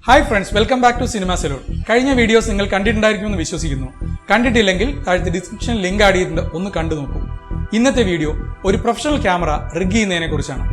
Hi friends, welcome back to cinema saloon. കഴിഞ്ഞ videos നിങ്ങൾ കണ്ടിട്ടുണ്ടായിരിക്കുമെന്ന് വിശ്വസിക്കുന്നു. കണ്ടിട്ടില്ലെങ്കിൽ താഴത്തെ ഡിസ്ക്രിപ്ഷൻ ലിങ്ക് ആഡ് ചെയ്തിട്ടുണ്ട്, ഒന്ന് കണ്ടു നോക്കൂ. ഇന്നത്തെ വീഡിയോ ഒരു പ്രൊഫഷണൽ ക്യാമറ റിഗ് ചെയ്യുന്നതിനെ കുറിച്ചാണ്.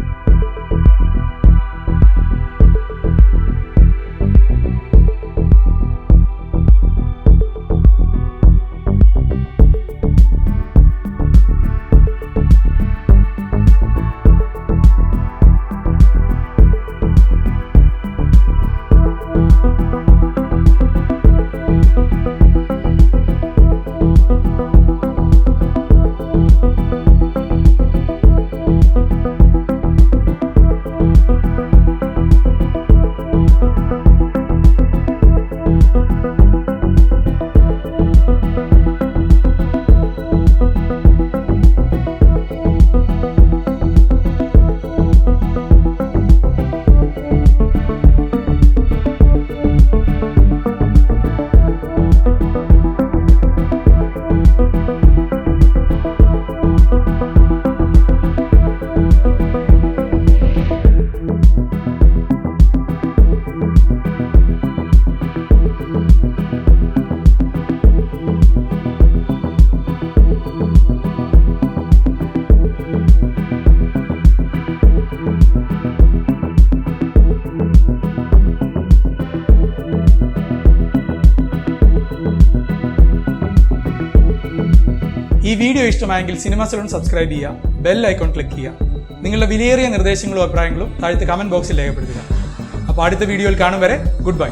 ഈ വീഡിയോ ഇഷ്ടമായെങ്കിൽ സിനിമ സലൂൺ സബ്സ്ക്രൈബ് ചെയ്യുക, ബെൽ ഐക്കോൺ ക്ലിക്ക് ചെയ്യുക. നിങ്ങളുടെ വിലയേറിയ നിർദ്ദേശങ്ങളും അഭിപ്രായങ്ങളും താഴത്തെ കമന്റ് ബോക്സിൽ രേഖപ്പെടുത്തുക. അപ്പോൾ അടുത്ത വീഡിയോയിൽ കാണും വരെ ഗുഡ് ബൈ.